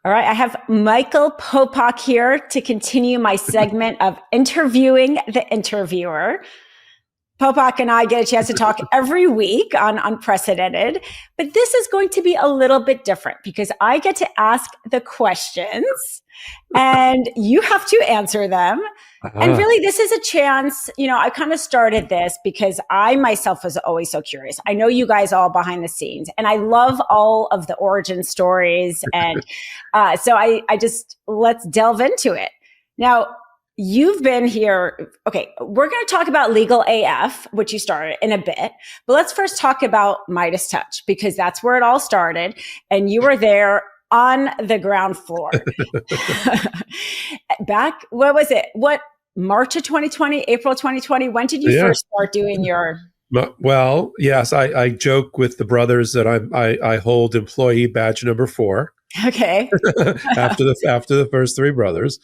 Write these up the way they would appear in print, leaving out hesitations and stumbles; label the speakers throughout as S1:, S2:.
S1: All right, I have Michael Popok here to continue my segment of interviewing the interviewer. Popok and I get a chance to talk every week on Unprecedented, but this is going to be a little bit different because I get to ask the questions and you have to answer them. And really, this is a chance, I kind of started this because I myself was always so curious. I know you guys all behind the scenes and I love all of the origin stories. And so I just, let's delve into it. Now, you've been here. Okay, we're going to talk about Legal AF, which you started in a bit, but let's first talk about Midas Touch because that's where it all started. And you were there on the ground floor. Back, what was it? March of 2020, April 2020? When did you first start doing your...
S2: Well, yes, I joke with the brothers that I hold employee badge number 4.
S1: Okay.
S2: after the first 3 brothers.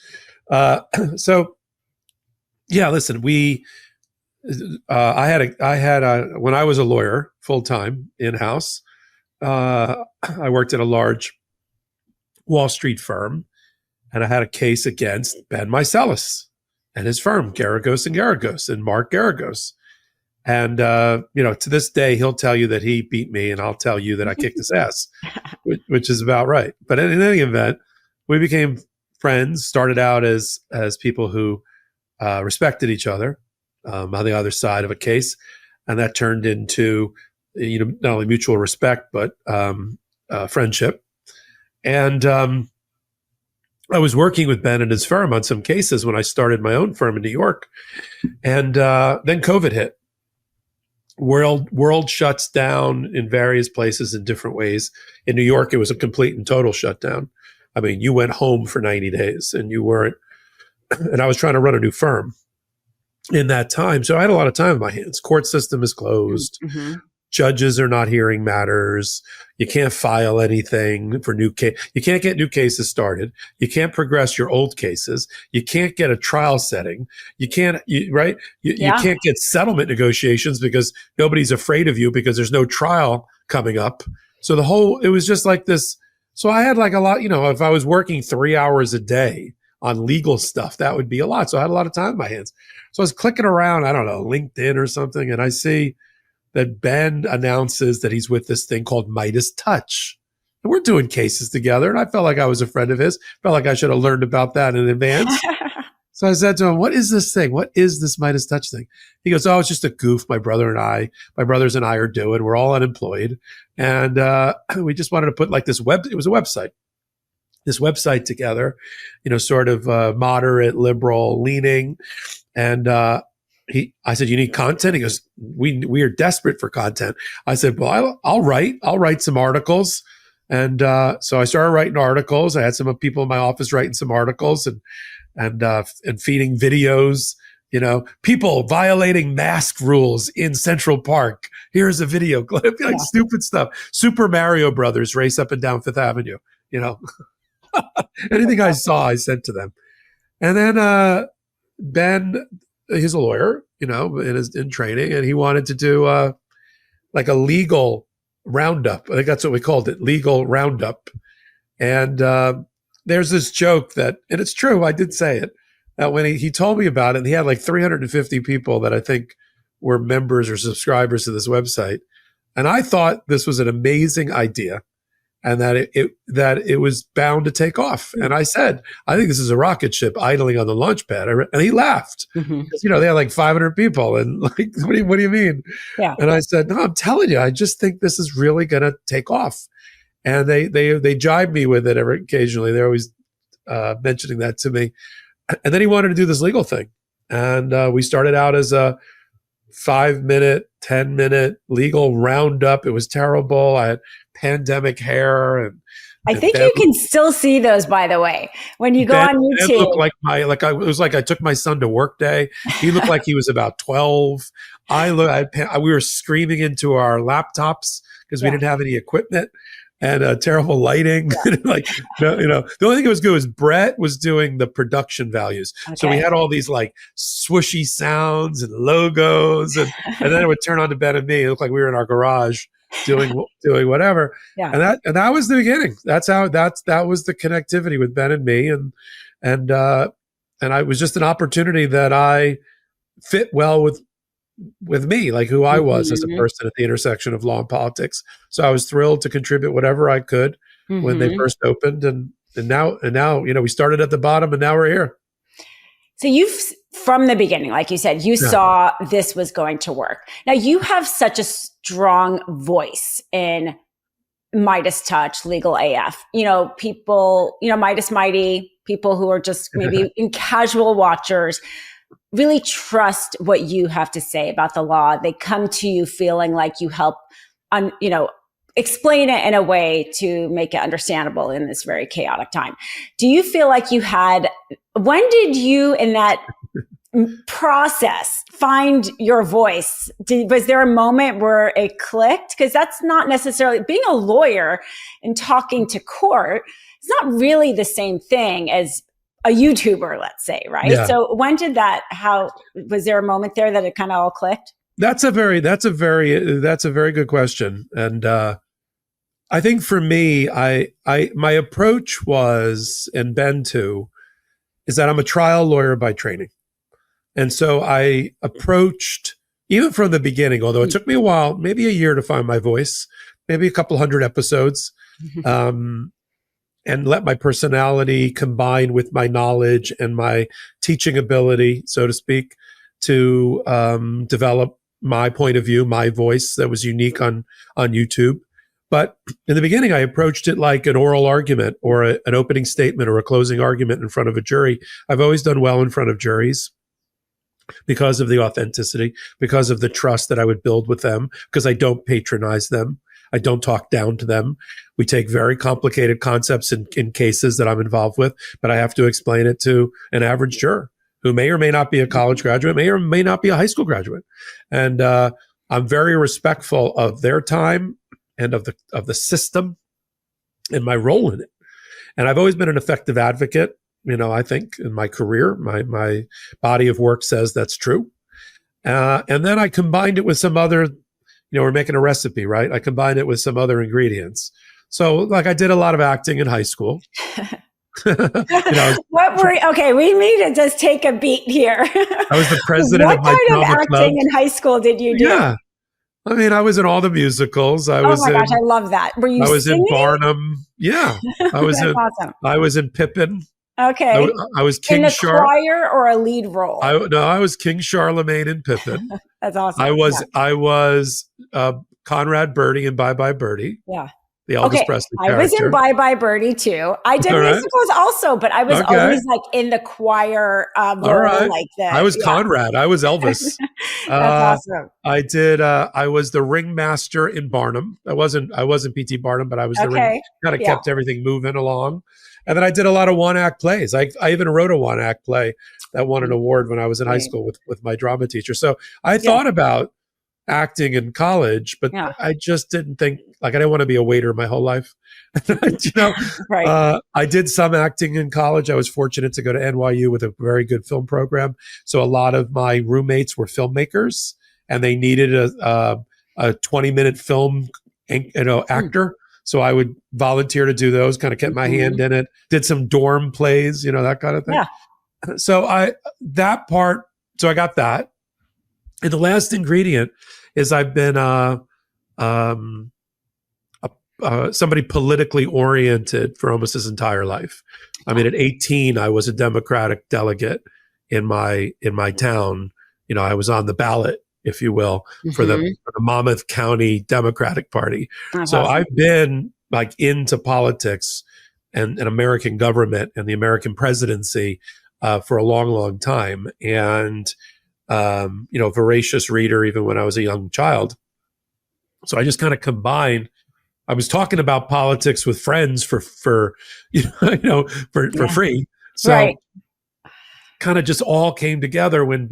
S2: So yeah, listen, I had when I was a lawyer full-time in-house, I worked at a large Wall Street firm and I had a case against Ben Meiselas and his firm, Garagos and Garagos, and Mark Garagos. And, to this day, he'll tell you that he beat me and I'll tell you that I kicked his ass, which is about right. But in any event, we became friends, started out as people who respected each other on the other side of a case. And that turned into, not only mutual respect, but friendship. And I was working with Ben and his firm on some cases when I started my own firm in New York. And then COVID hit. World shuts down in various places in different ways. In New York, it was a complete and total shutdown. I mean, you went home for 90 days and you weren't, and I was trying to run a new firm in that time. So I had a lot of time in my hands. Court system is closed. Mm-hmm. Judges are not hearing matters. You can't file anything for new case. You can't get new cases started. You can't progress your old cases. You can't get a trial setting. You can't, you can't get settlement negotiations because nobody's afraid of you because there's no trial coming up. So it was just like this. So I had like a lot, if I was working 3 hours a day on legal stuff, that would be a lot. So I had a lot of time in my hands. So I was clicking around, I don't know, LinkedIn or something, and I see that Ben announces that he's with this thing called Midas Touch. And we're doing cases together. And I felt like I was a friend of his, felt like I should have learned about that in advance. So I said to him, what is this thing? What is this Midas Touch thing? He goes, oh, it's just a goof my brothers and I are doing. We're all unemployed. And we just wanted to put like it was a website, this website together, sort of moderate, liberal leaning. And I said, you need content? He goes, we are desperate for content. I said, well, I'll write some articles. And so I started writing articles. I had some people in my office writing some articles and feeding videos, people violating mask rules in Central Park. Here's a video clip, stupid stuff. Super Mario Brothers race up and down Fifth Avenue, anything I saw, I sent to them. And then Ben, he's a lawyer, in training, and he wanted to do like a legal roundup. I think that's what we called it, legal roundup. And there's this joke and it's true, I did say it, that when he told me about it, and he had like 350 people that I think were members or subscribers to this website. And I thought this was an amazing idea and that it was bound to take off. And I said, I think this is a rocket ship idling on the launch pad. And he laughed. Mm-hmm. They had like 500 people. And like, what do you mean? Yeah. And I said, no, I'm telling you, I just think this is really going to take off. And they jibe me with it occasionally. They're always mentioning that to me. And then he wanted to do this legal thing. And we started out as a 5-minute, 10-minute legal roundup. It was terrible. I had pandemic hair, and
S1: I think you can still see those, by the way, when you go on YouTube.
S2: It looked like it was like I took my son to work day. He looked like he was about 12. We were screaming into our laptops because we didn't have any equipment. And terrible lighting. The only thing that was good was Brett was doing the production values. Okay. So we had all these like swooshy sounds and logos, and then it would turn on to Ben and me. It looked like we were in our garage doing whatever.
S1: Yeah.
S2: And that was the beginning. That was the connectivity with Ben and me, and I was just an opportunity that I fit well with me, like who I was as a
S1: Mhm.
S2: person at the intersection of law and politics. So I was thrilled to contribute whatever I could when they
S1: Mhm.
S2: first opened, and now, we started at the bottom and now we're here.
S1: So you've, from the beginning, like you said, you
S2: Yeah.
S1: saw this was going to work. Now you have such a strong voice in Midas Touch, Legal AF. People, Midas Mighty, people who are just maybe in casual watchers really trust what you have to say about the law. They come to you feeling like you help explain it in a way to make it understandable in this very chaotic time. Do you feel like when did you in that process find your voice? Was there a moment where it clicked? Because that's not necessarily being a lawyer and talking to court. It's not really the same thing as a YouTuber, let's say, right?
S2: Yeah.
S1: So when did was there a moment there that it kind of all clicked?
S2: That's a very good question. And I think for me, my approach was, and Ben too, is that I'm a trial lawyer by training. And so I approached, even from the beginning, although it took me a while, maybe a year to find my voice, maybe a couple hundred episodes, and let my personality combine with my knowledge and my teaching ability, so to speak, to develop my point of view, my voice that was unique on YouTube. But in the beginning, I approached it like an oral argument or an opening statement or a closing argument in front of a jury. I've always done well in front of juries because of the authenticity, because of the trust that I would build with them, because I don't patronize them. I don't talk down to them. We take very complicated concepts in cases that I'm involved with, but I have to explain it to an average juror who may or may not be a college graduate, may or may not be a high school graduate. And I'm very respectful of their time and of the system and my role in it. And I've always been an effective advocate. I think in my career, my body of work says that's true. And then I combined it with some other, we're making a recipe, right? I combined it with some other ingredients. So like I did a lot of acting in high school.
S1: Okay, we need to just take a beat here.
S2: I was the president
S1: what
S2: of my
S1: kind of
S2: drama
S1: acting
S2: club.
S1: in high school did you do?
S2: Yeah. I mean, I was in all the musicals.
S1: Oh my gosh, I love that. Were you
S2: I was
S1: singing?
S2: in Barnum. Yeah.
S1: Awesome.
S2: I was in Pippin.
S1: Okay.
S2: I was King
S1: in a choir or a lead role?
S2: I was King Charlemagne in Pippin.
S1: That's awesome.
S2: I was Conrad Birdie in Bye Bye Birdie.
S1: Yeah.
S2: The Elvis Presley character.
S1: I was in Bye Bye Birdie too. I did musicals also, but I was always like in the choir role like that.
S2: I was Conrad. I was Elvis.
S1: That's awesome.
S2: I did. I was the ringmaster in Barnum. I wasn't P.T. Barnum, but I was the ring. Kind of kept everything moving along. And then I did a lot of one-act plays. I even wrote a one-act play that won an award when I was in high school with my drama teacher. So I thought about acting in college, but I just didn't think, like, I didn't want to be a waiter my whole life. I did some acting in college. I was fortunate to go to NYU with a very good film program. So a lot of my roommates were filmmakers, and they needed a 20-minute film, actor. So I would volunteer to do those, kind of kept my hand in it, did some dorm plays, that kind of thing. Yeah. So I got that. And the last ingredient is I've been somebody politically oriented for almost his entire life. I mean, at 18, I was a Democratic delegate in my town. I was on the ballot, if you will, for the Monmouth County Democratic Party. That's awesome. I've been like into politics and American government and the American presidency for a long, long time. And, voracious reader, even when I was a young child. So I just kind of combined. I was talking about politics with friends for free. So kind of just all came together when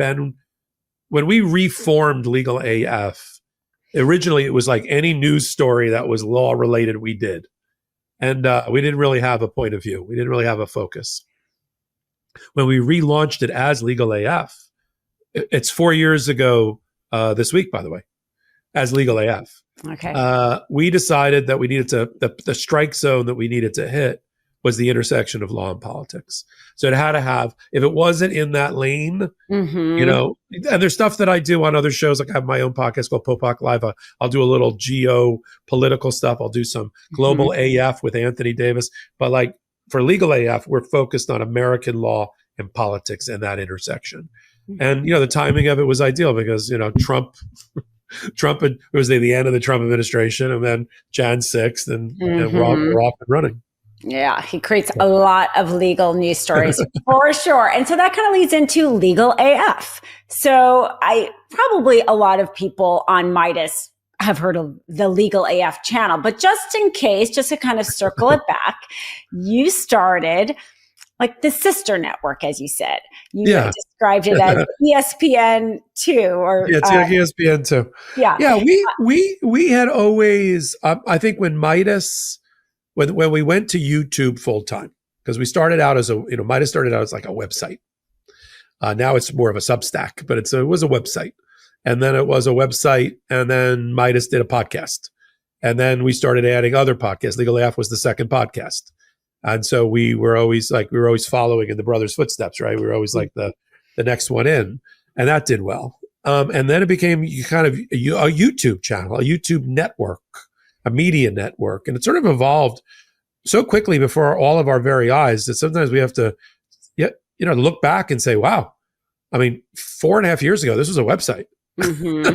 S2: we reformed Legal AF. Originally, it was like any news story that was law related, we did. And we didn't really have a point of view. We didn't really have a focus. When we relaunched it as Legal AF, it's 4 years ago this week, by the way. as Legal AF.
S1: Okay.
S2: We decided that we needed to, the strike zone that we needed to hit was the intersection of law and politics. So it had to have, if it wasn't in that lane, you know, and there's stuff that I do on other shows. Like I have my own podcast called Popok Live. I'll do a little geo-political stuff. I'll do some global AF with Anthony Davis. But like for Legal AF, we're focused on American law and politics and that intersection. And, you know, the timing of it was ideal because, you know, Trump, it was the end of the Trump administration, and then Jan 6th, and we're off and running.
S1: Yeah, he creates a lot of legal news stories for sure. And so that kind of leads into Legal AF. So probably a lot of people on Midas have heard of the Legal AF channel, but just in case, just to kind of circle it back, you started like the sister network, as you said. You described it as ESPN2 or
S2: ESPN2. Yeah, we had always I think when Midas, when we went to YouTube full time, because we started out as Midas started out as like a website. Now it's more of a Substack, but it was a website. And then it was a website, and then Midas did a podcast. And then we started adding other podcasts. Legal AF was the second podcast. And so we were always following in the brothers' footsteps, right? We were always like the next one in, and that did well. And then it became kind of a YouTube channel, a YouTube network, a media network. And it sort of evolved so quickly before all of our very eyes that sometimes we have to, look back and say, wow, I mean, 4.5 years ago, this was a website. And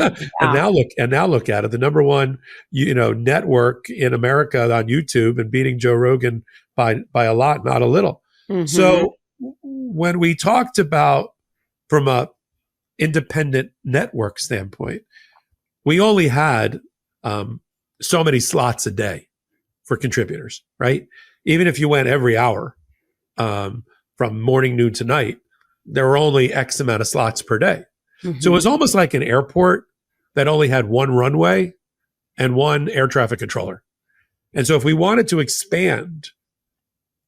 S2: now look at it, the number one, network in America on YouTube, and beating Joe Rogan by a lot, not a little. So when we talked about from a independent network standpoint, we only had so many slots a day for contributors, right? Even if you went every hour from morning, noon to night, there were only X amount of slots per day. So it was almost like an airport that only had one runway and one air traffic controller. And so if we wanted to expand,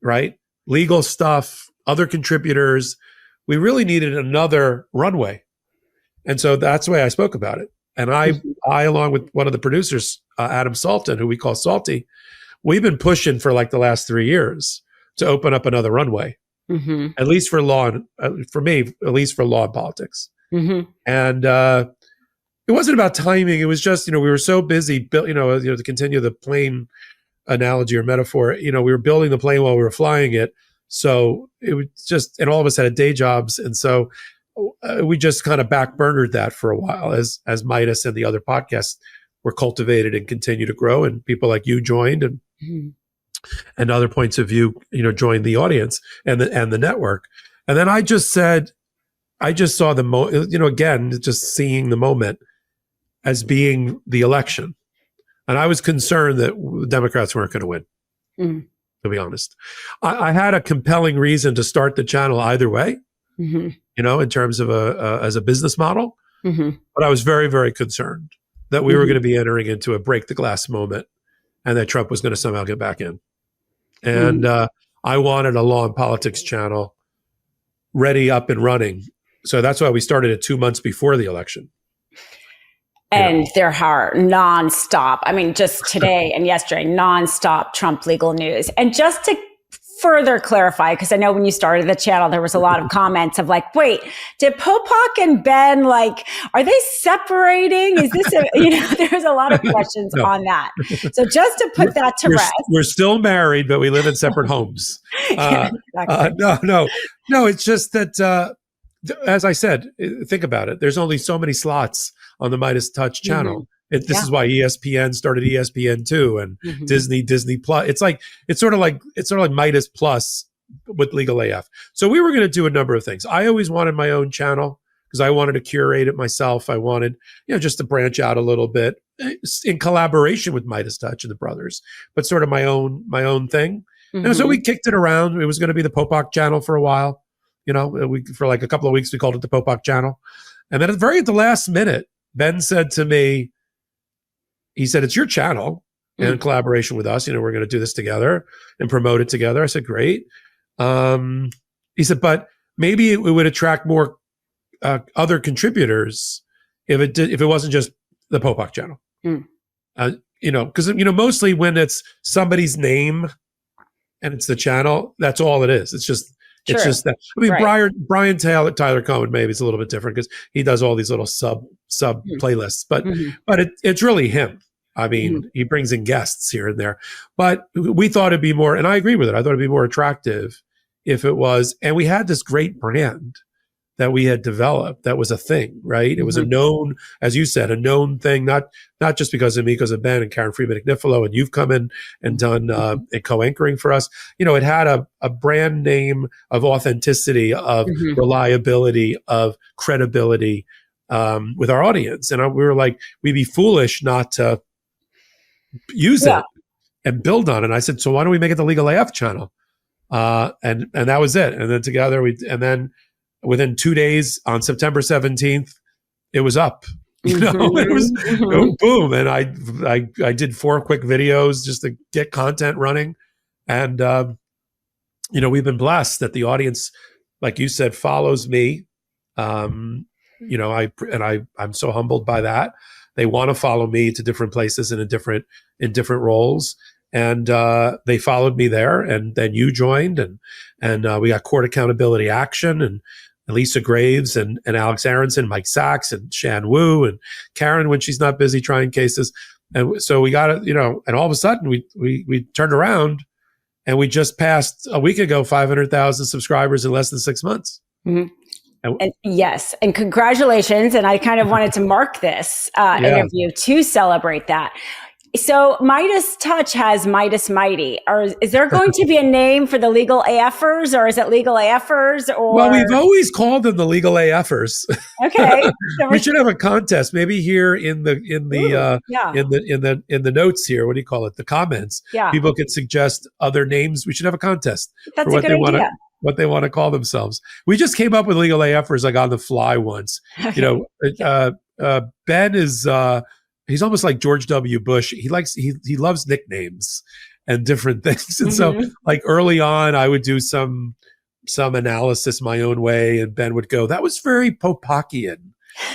S2: right, legal stuff, other contributors, we really needed another runway. And so that's the way I spoke about it. And I along with one of the producers, Adam Salton, who we call Salty, we've been pushing for like the last 3 years to open up another runway, at least for law, for me, at least for law and politics. And it wasn't about timing. It was just, we were so busy, to continue the plane analogy or metaphor, we were building the plane while we were flying it. So it was just, and all of us had day jobs. And so we just kind of backburnered that for a while as Midas and the other podcasts were cultivated and continue to grow, and people like you joined, and other points of view, joined the audience and the network. And then I just said, I just saw again, just seeing the moment as being the election. And I was concerned that Democrats weren't going to win, to be honest. I had a compelling reason to start the channel either way, in terms of as a business model. But I was very, very concerned that we were going to be entering into a break the glass moment, and that Trump was going to somehow get back in. And I wanted a law and politics channel ready, up and running. So that's why we started it 2 months before the election.
S1: And there are nonstop, just today and yesterday, nonstop Trump legal news. And just to further clarify, because I know when you started the channel, there was a lot of comments of like, wait, did Popok and Ben, are they separating? Is this there's a lot of questions on that. So just to put that to rest.
S2: We're still married, but we live in separate homes. No, it's just that, as I said, think about it. There's only so many slots on the Midas Touch channel. This is why ESPN started ESPN2 and Disney Plus. It's sort of like Midas Plus with Legal AF. So we were going to do a number of things. I always wanted my own channel because I wanted to curate it myself. I wanted, just to branch out a little bit in collaboration with Midas Touch and the brothers, but sort of my own thing. And so we kicked it around. It was going to be the Popok channel for a while. For like a couple of weeks, we called it the Popok channel. And then at the last minute, Ben said to me, he said, it's your channel in collaboration with us. We're going to do this together and promote it together. I said, great. He said, but maybe it would attract more other contributors if it wasn't just The Popok channel.
S1: Mm.
S2: Because mostly when it's somebody's name and it's the channel, that's all it is. It's just that. I mean,
S1: Right.
S2: Brian Tyler Cohen, maybe it's a little bit different because he does all these little sub playlists, but it's really him. I mean, he brings in guests here and there, but we thought it'd be more, and I agree with it. I thought it'd be more attractive if it was, and we had this great brand that we had developed that was a thing, right? It was a known, as you said, a known thing, not just because of me, because of Ben and Karen Freeman Ignifilo, and you've come in and done and co-anchoring for us. It had a brand name of authenticity, of reliability, of credibility with our audience. And we were like, we'd be foolish not to use it and build on it. And I said, so why don't we make it the Legal AF channel? And that was it. And then together within 2 days, on September 17th, it was up. It was boom. And I did 4 quick videos just to get content running. And, we've been blessed that the audience, like you said, follows me. I'm so humbled by that. They want to follow me to different places and in different roles. And they followed me there. And then you joined, and we got Court Accountability Action, and Lisa Graves and Alex Aronson, Mike Sachs and Shan Wu and Karen when she's not busy trying cases. And so we got it, and all of a sudden we turned around and we just passed a week ago 500,000 subscribers in less than 6 months.
S1: And yes, and congratulations. And I kind of wanted to mark this interview to celebrate that. So Midas Touch has Midas Mighty. Is there going to be a name for the Legal AFers, or is it Legal AFers? Or
S2: well, we've always called them the Legal AFers.
S1: Okay, so
S2: we should have a contest, maybe here in the notes here. What do you call it? The comments.
S1: Yeah,
S2: people could suggest other names. We should have a contest.
S1: That's a good idea.
S2: What they want to call themselves. We just came up with Legal AFers like on the fly once. Ben is. He's almost like George W. Bush. He loves nicknames and different things. And so like early on, I would do some analysis my own way, and Ben would go, that was very Popokian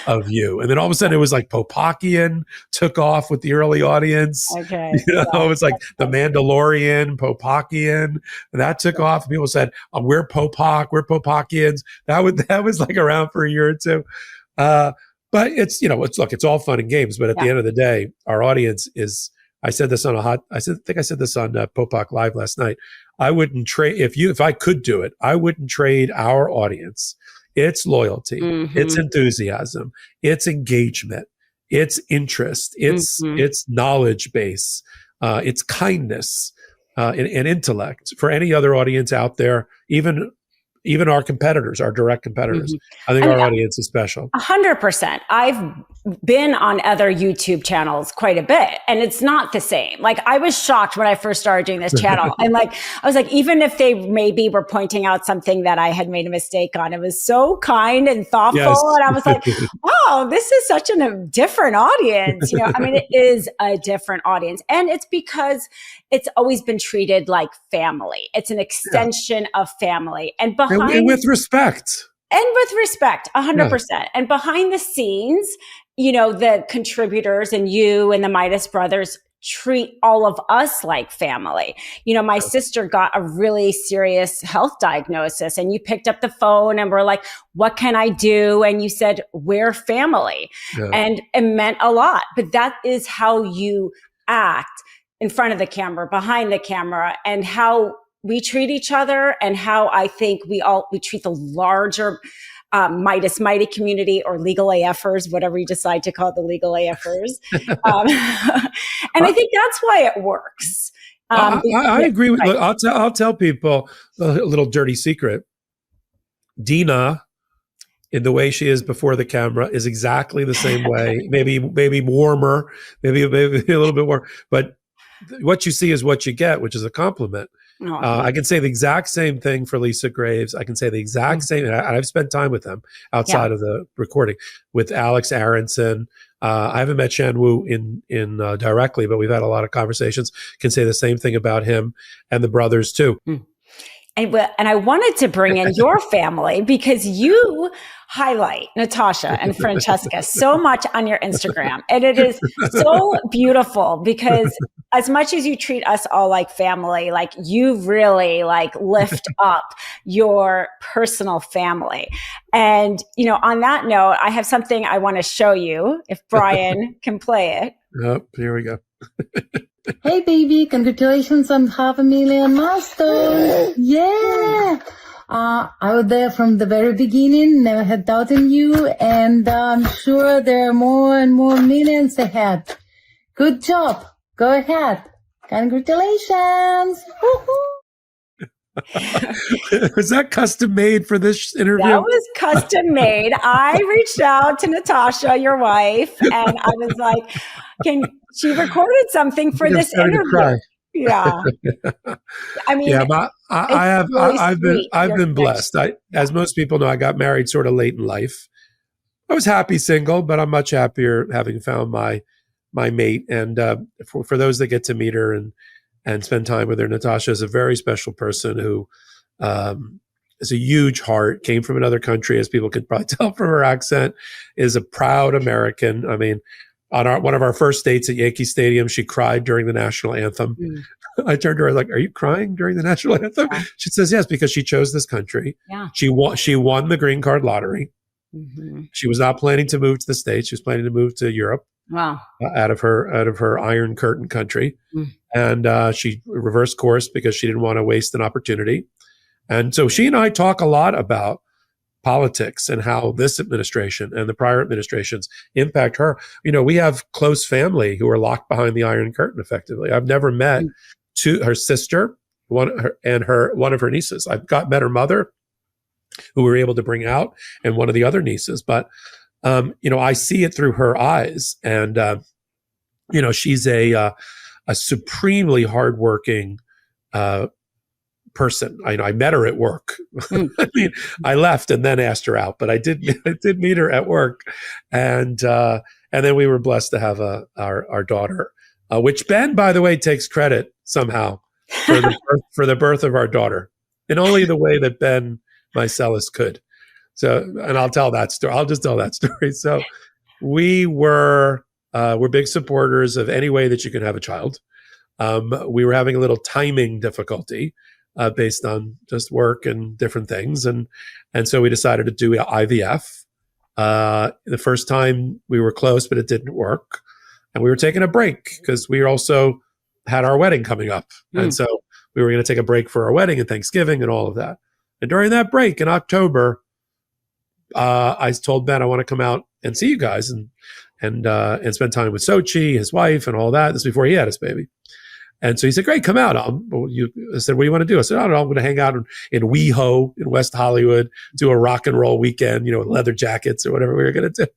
S2: of you. And then all of a sudden it was like Popokian took off with the early audience.
S1: Okay.
S2: It was like the Mandalorian, Popokian, that took off. People said, we're Popok, we're Popokians. That was like around for a year or two. But it's all fun and games. But at the end of the day, our audience is, I said this on Popok Live last night. I wouldn't trade, if I could do it, I wouldn't trade our audience, its loyalty, its enthusiasm, its engagement, its interest, its knowledge base, its kindness, and intellect for any other audience out there, even our competitors, our direct competitors. I think our audience is special.
S1: 100%. I've been on other YouTube channels quite a bit, and it's not the same. Like, I was shocked when I first started doing this channel. And I was like, even if they maybe were pointing out something that I had made a mistake on, it was so kind and thoughtful. Yes. And I was like, oh, this is such a different audience. It is a different audience. And it's because it's always been treated like family. It's an extension of family. And
S2: with respect.
S1: And with respect, 100%. Yeah. And behind the scenes, the contributors and you and the Midas brothers treat all of us like family. My sister got a really serious health diagnosis, and you picked up the phone and were like, what can I do? And you said, we're family. Yeah. And it meant a lot. But that is how you act in front of the camera, behind the camera, and how we treat each other, and how I think we treat the larger Midas Mighty community, or Legal AFers, whatever you decide to call it, the Legal AFers. And I think that's why it works.
S2: I agree with. Look, I'll tell people a little dirty secret. Dina, in the way she is before the camera, is exactly the same way. maybe warmer, maybe a little bit warmer, but what you see is what you get, which is a compliment. I can say the exact same thing for Lisa Graves. I can say the exact same, and I've spent time with them outside of the recording, with Alex Aronson. I haven't met Shan Wu in directly, but we've had a lot of conversations. Can say the same thing about him and the brothers too.
S1: and I wanted to bring in your family because you highlight Natasha and Francesca so much on your Instagram. And it is so beautiful because as much as you treat us all like family, like you really like lift up your personal family. And, you know, on that note, I have something I want to show you if Brian can play it.
S2: Oh, here we go.
S3: Hey, baby, congratulations on 500,000 milestone. Yeah. I was there from the very beginning, never had doubt in you, and I'm sure there are more and more millions ahead. Good job. Go ahead. Congratulations.
S2: Was that custom made for this interview?
S1: That was custom made. I reached out to Natasha, your wife, and I was like, she recorded something for this interview. Yeah. I mean,
S2: yeah, I've been blessed. As most people know, I got married sort of late in life. I was happy single, but I'm much happier having found my mate. And for those that get to meet her and spend time with her, Natasha is a very special person who is a huge heart, came from another country, as people could probably tell from her accent, is a proud American. I mean, on one of our first dates at Yankee Stadium, she cried during the national anthem. I turned to her like, "Are you crying during the national anthem?" Yeah. She says, "Yes, because she chose this country. Yeah. She won the green card lottery. Mm-hmm. She was not planning to move to the States. She was planning to move to Europe. Wow. Out of her Iron Curtain country. And she reversed course because she didn't want to waste an opportunity. And so she and I talk a lot about politics and how this administration and the prior administrations impact her. You know, we have close family who are locked behind the Iron Curtain effectively. I've never met her sister, one of her nieces. I've met her mother, who we were able to bring out, and one of the other nieces. But you know, I see it through her eyes, and you know, she's a supremely hardworking person. I met her at work. I mean, I left and then asked her out, but I did meet her at work, and then we were blessed to have our daughter, which Ben, by the way, takes credit somehow for the birth of our daughter in only the way that Ben Mycelis could. So, and I'll tell that story. I'll just tell that story. So, we're big supporters of any way that you can have a child. We were having a little timing difficulty based on just work and different things, and so we decided to do IVF. The first time we were close, but it didn't work, and we were taking a break because we also had our wedding coming up, and so we were going to take a break for our wedding and Thanksgiving and all of that. And during that break in October, I told Ben I want to come out and see you guys and spend time with Sochi, his wife, and all that. This is before he had his baby. And so he said, "Great, come out." I said, "What do you want to do?" I said, "I don't know. I'm going to hang out in WeHo in West Hollywood, do a rock and roll weekend, you know, with leather jackets or whatever we were going to do."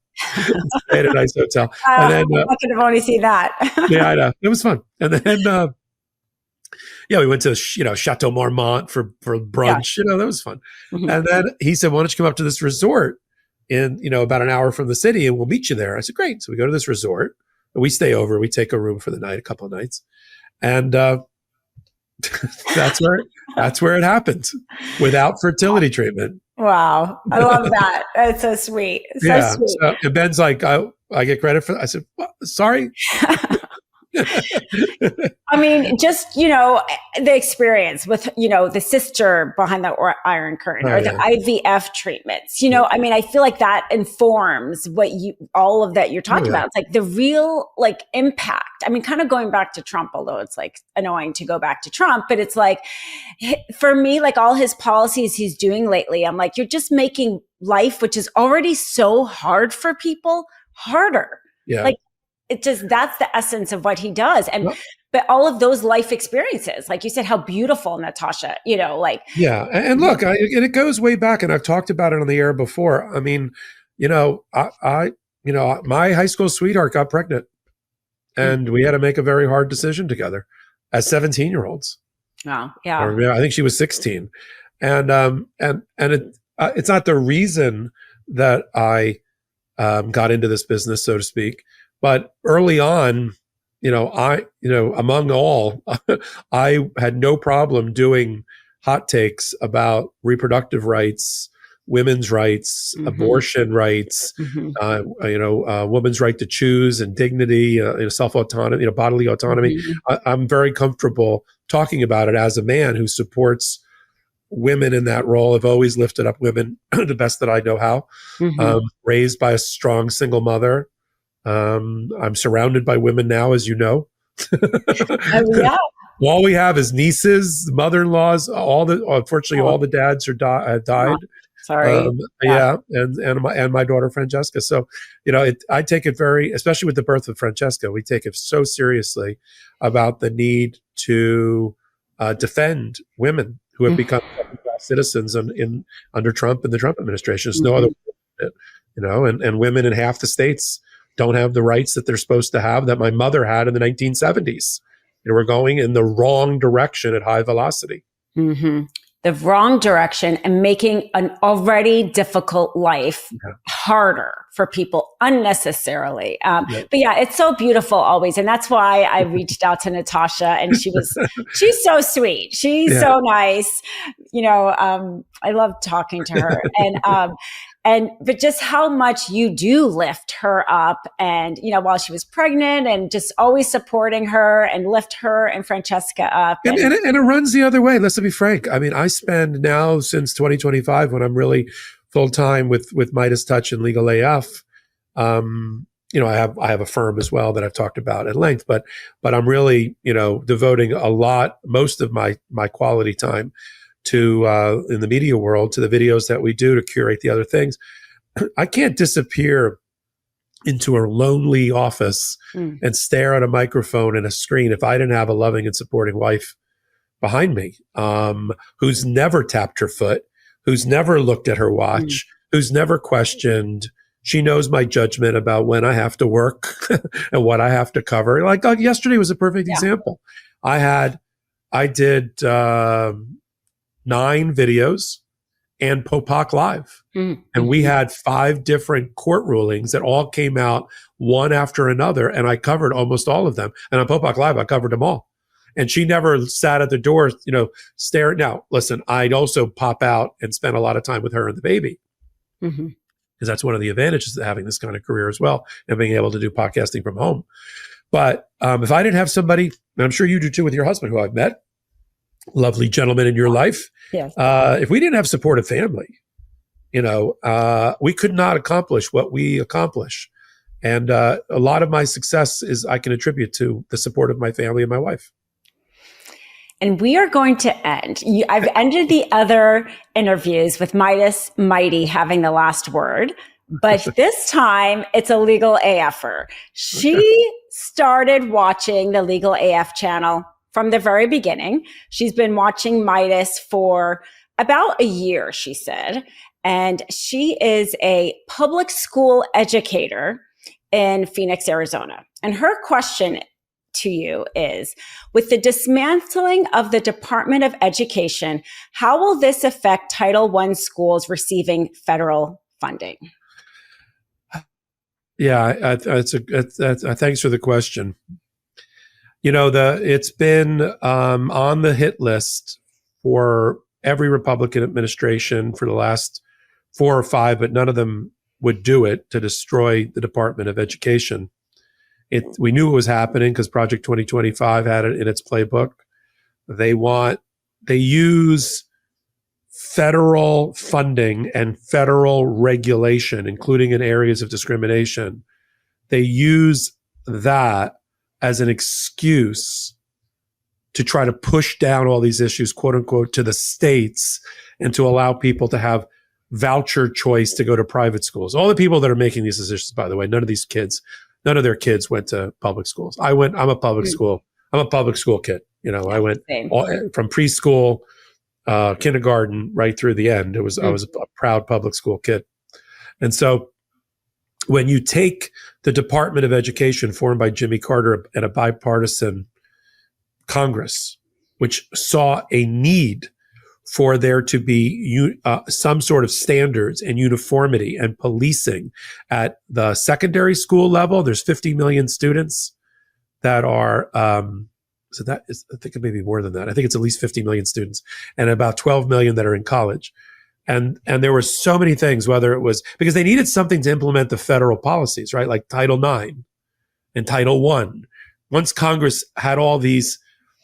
S2: Stay at a nice hotel. And then,
S1: I could have only seen that.
S2: Yeah, I know. It was fun. And then, yeah, we went to, Chateau Marmont for brunch. Yeah. That was fun. Mm-hmm. And then he said, "Why don't you come up to this resort in, about an hour from the city and we'll meet you there?" I said, "Great." So we go to this resort. We stay over. We take a room for the night, a couple of nights. And that's where it happened without fertility treatment.
S1: Wow. I love that. That's so sweet. Sweet.
S2: So, and Ben's like, I get credit for that. I said, "What? Sorry."
S1: I mean, just, the experience with, the sister behind the Iron Curtain or the IVF treatments, I mean, I feel like that informs all of that you're talking about. It's like the real impact. I mean, kind of going back to Trump, although it's annoying to go back to Trump, but it's for me, all his policies he's doing lately, I'm like, you're just making life, which is already so hard for people, harder. Yeah. That's the essence of what he does. And, but all of those life experiences, like you said, how beautiful, Natasha,
S2: Yeah. And look, and it goes way back, and I've talked about it on the air before. I mean, my high school sweetheart got pregnant, and we had to make a very hard decision together as 17-year-olds.
S1: Wow. Yeah.
S2: I think she was 16. And it's not the reason that I got into this business, so to speak. But early on, among all, I had no problem doing hot takes about reproductive rights, women's rights, abortion rights, women's right to choose and dignity, self-autonomy, bodily autonomy. I'm very comfortable talking about it as a man who supports women in that role. I've always lifted up women the best that I know how. Raised by a strong single mother. I'm surrounded by women now, as you know.
S1: Yeah.
S2: All we have is nieces, mother-in-laws. Unfortunately, all the dads have died.
S1: Sorry.
S2: And my daughter Francesca. So, I take it very, especially with the birth of Francesca, we take it so seriously about the need to defend women who have become citizens under Trump and the Trump administration. There's no other way, and women in half the states don't have the rights that they're supposed to have that my mother had in the 1970s. We're going in the wrong direction at high velocity.
S1: The wrong direction and making an already difficult life harder for people unnecessarily. But yeah, it's so beautiful always. And that's why I reached out to Natasha, and she's so sweet. She's so nice. I love talking to her. But just how much you do lift her up, and, while she was pregnant, and just always supporting her and lift her and Francesca up.
S2: And it runs the other way. Let's be frank. I mean, I spend now since 2025, when I'm really full time with Midas Touch and Legal AF. I have a firm as well that I've talked about at length, but I'm really, devoting most of my quality time to in the media world, to the videos that we do to curate the other things. I can't disappear into a lonely office and stare at a microphone and a screen if I didn't have a loving and supporting wife behind me, who's never tapped her foot, who's never looked at her watch, who's never questioned. She knows my judgment about when I have to work and what I have to cover. Like yesterday was a perfect example. I did 9 videos and Popok Live. And we had 5 different court rulings that all came out one after another. And I covered almost all of them. And on Popok Live, I covered them all. And she never sat at the door, staring. Now, listen, I'd also pop out and spend a lot of time with her and the baby. Because that's one of the advantages of having this kind of career as well, and being able to do podcasting from home. But if I didn't have somebody, and I'm sure you do too with your husband, who I've met, lovely gentleman in your life.
S1: Yes.
S2: If we didn't have supportive family, we could not accomplish what we accomplish. And a lot of my success I can attribute to the support of my family and my wife.
S1: And we are going to end. I've ended the other interviews with Midas Mighty having the last word, but this time it's a Legal AFer. She started watching the Legal AF channel from the very beginning. She's been watching Midas for about a year, she said. And she is a public school educator in Phoenix, Arizona. And her question to you is, with the dismantling of the Department of Education, how will this affect Title I schools receiving federal funding?
S2: Yeah, thanks for the question. It's been on the hit list for every Republican administration for the last 4 or 5, but none of them would do it to destroy the Department of Education. We knew it was happening because Project 2025 had it in its playbook. They use federal funding and federal regulation, including in areas of discrimination. They use that as an excuse to try to push down all these issues, quote unquote, to the states, and to allow people to have voucher choice to go to private schools. All the people that are making these decisions, by the way, none of their kids went to public schools. I'm a public school kid. I went from preschool, kindergarten, right through the end. I was a proud public school kid. And so when you take the Department of Education formed by Jimmy Carter and a bipartisan Congress, which saw a need for there to be some sort of standards and uniformity and policing at the secondary school level. There's 50 million students that are So that is, I think it may be more than that. I think it's at least 50 million students and about 12 million that are in college. And there were so many things, whether it was because they needed something to implement the federal policies, right? Like Title IX and Title I. Once Congress had all these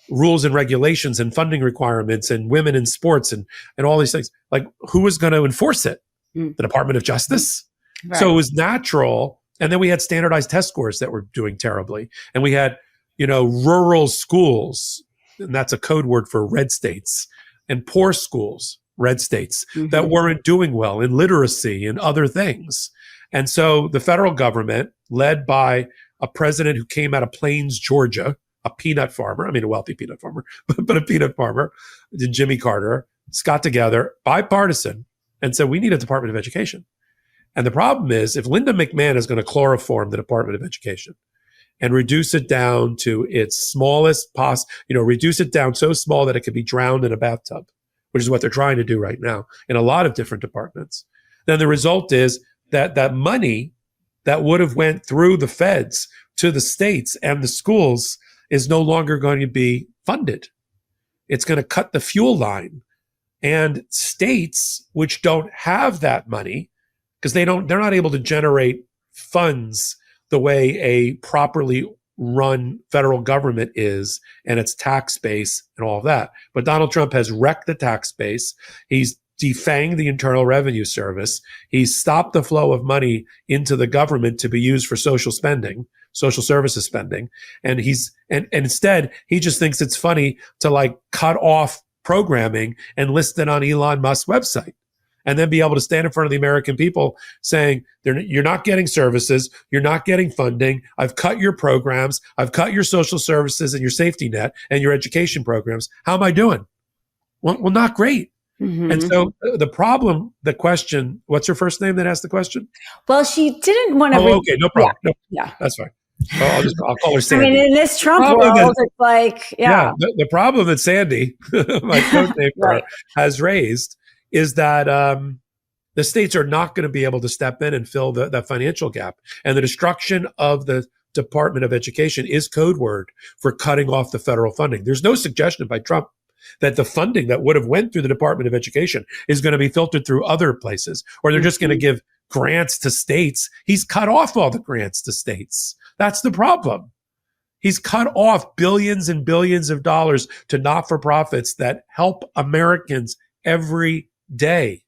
S2: rules and regulations and funding requirements and women in sports and all these things, like who was going to enforce it? The Department of Justice. Right. So it was natural. And then we had standardized test scores that were doing terribly. And we had, rural schools, and that's a code word for red states, and poor schools, red states, that weren't doing well in literacy and other things. And so the federal government, led by a president who came out of Plains, Georgia, a peanut farmer, a wealthy peanut farmer, but a peanut farmer, Jimmy Carter, got together, bipartisan, and said, we need a Department of Education. And the problem is, if Linda McMahon is going to chloroform the Department of Education and reduce it down to its smallest reduce it down so small that it could be drowned in a bathtub, which is what they're trying to do right now in a lot of different departments, then the result is that that money that would have went through the feds to the states and the schools is no longer going to be funded. It's going to cut the fuel line. And states which don't have that money, because they're not able to generate funds the way a properly run federal government is, and its tax base and all of that. But Donald Trump has wrecked the tax base. He's defanged the Internal Revenue Service. He's stopped the flow of money into the government to be used for social services spending. And instead, he just thinks it's funny to cut off programming and list it on Elon Musk's website, and then be able to stand in front of the American people saying, you're not getting services, you're not getting funding, I've cut your programs, I've cut your social services and your safety net and your education programs. How am I doing? Well, not great. And so the question, what's her first name that asked the question?
S1: Well, she didn't want to.
S2: Okay, no problem. Yeah. That's fine. I'll call her Sandy.
S1: In this Trump world, it's like,
S2: the problem that Sandy, my code name for her, has raised is that the states are not going to be able to step in and fill that financial gap. And the destruction of the Department of Education is code word for cutting off the federal funding. There's no suggestion by Trump that the funding that would have went through the Department of Education is going to be filtered through other places, or they're just going to give grants to states. He's cut off all the grants to states. That's the problem. He's cut off billions and billions of dollars to not-for-profits that help Americans every day,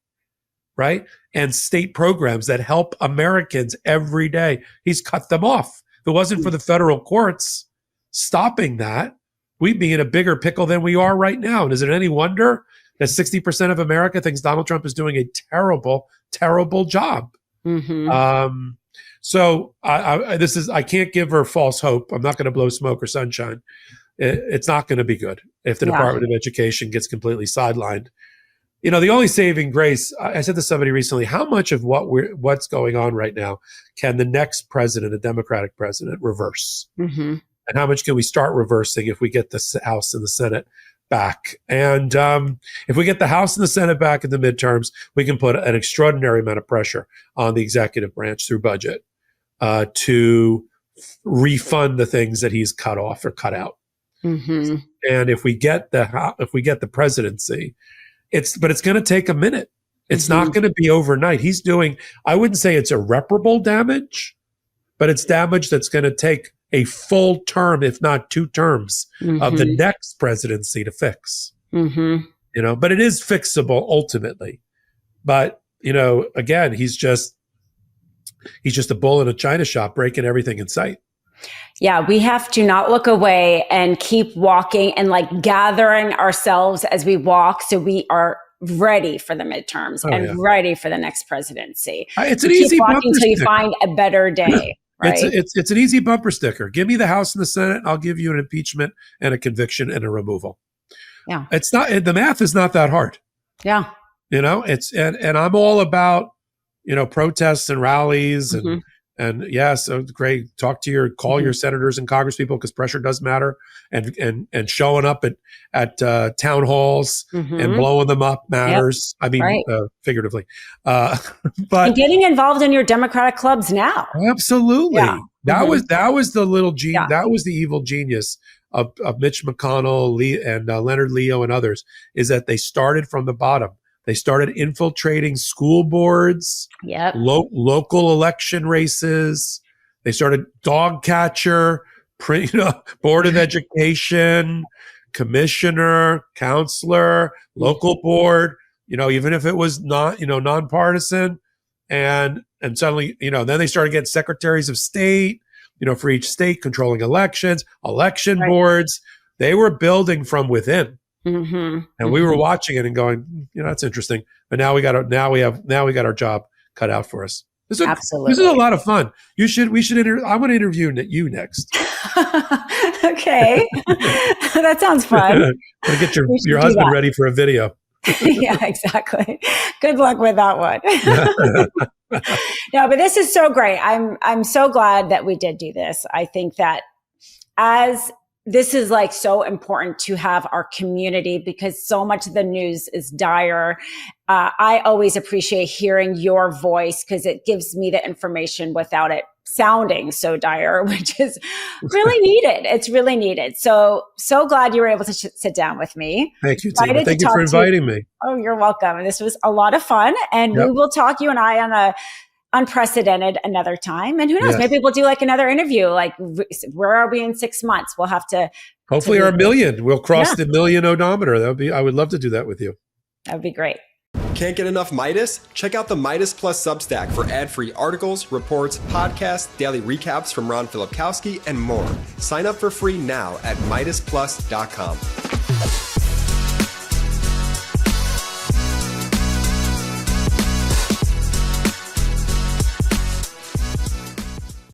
S2: right? And state programs that help Americans every day. He's cut them off. If it wasn't for the federal courts stopping that, we'd be in a bigger pickle than we are right now. And is it any wonder that 60% of America thinks Donald Trump is doing a terrible, terrible job? So I can't give her false hope. I'm not going to blow smoke or sunshine. It's not going to be good if the Department of Education gets completely sidelined. The only saving grace, I said to somebody recently, how much of what's going on right now can the next president, a Democratic president, reverse? And how much can we start reversing if we get the House and the Senate back? And if we get the House and the Senate back in the midterms, we can put an extraordinary amount of pressure on the executive branch through budget to refund the things that he's cut off or cut out. And if we get the presidency, it's going to take a minute. It's not going to be overnight. He's doing, I wouldn't say it's irreparable damage, but it's damage that's going to take a full term, if not 2 terms, of the next presidency to fix. But it is fixable ultimately. But again, he's just a bull in a china shop, breaking everything in sight.
S1: Yeah, we have to not look away and keep walking and gathering ourselves as we walk, so we are ready for the midterms ready for the next presidency.
S2: It's an easy bumper
S1: until you
S2: sticker.
S1: Fi a better day. Right?
S2: It's an easy bumper sticker. Give me the House and the Senate, I'll give you an impeachment and a conviction and a removal.
S1: Yeah,
S2: it's not. The math is not that hard.
S1: Yeah,
S2: it's and I'm all about protests and rallies and yes, great. Call your senators and congresspeople, because pressure does matter, and showing up at town halls and blowing them up matters. I mean, figuratively, but
S1: and getting involved in your Democratic clubs now.
S2: Absolutely, that was the little
S1: that
S2: was the evil genius of Mitch McConnell, and Leonard Leo and others is that they started from the bottom. They started infiltrating school boards,
S1: Yep.
S2: Local election races. They started dog catcher, board of education, commissioner, counselor, local board, even if it was not, nonpartisan. And suddenly, then they started getting secretaries of state, for each state, controlling elections, election boards. They were building from within.
S1: Mm-hmm.
S2: And we were watching it and going, that's interesting. But now we got our job cut out for us.
S1: Absolutely.
S2: This is a lot of fun. I want to interview you next.
S1: Okay. That sounds fun.
S2: I'm going to get your husband ready for a video.
S1: Yeah, exactly. Good luck with that one. No, but this is so great. I'm so glad that we did do this. I think that this is like so important to have our community because so much of the news is dire. I always appreciate hearing your voice because it gives me the information without it sounding so dire, which is really needed. It's really needed. So glad you were able to sit down with me.
S2: Thank you, Tina. Thank you for inviting me.
S1: Oh, you're welcome. This was a lot of fun. And we will talk, you and I, on a unprecedented another time. And who knows, maybe we'll do like another interview. Like, where are we in 6 months? We'll have to.
S2: Hopefully our million. We'll cross the million odometer. I would love to do that with you.
S1: That would be great.
S4: Can't get enough Midas? Check out the Midas Plus Substack for ad-free articles, reports, podcasts, daily recaps from Ron Filipkowski, and more. Sign up for free now at MidasPlus.com.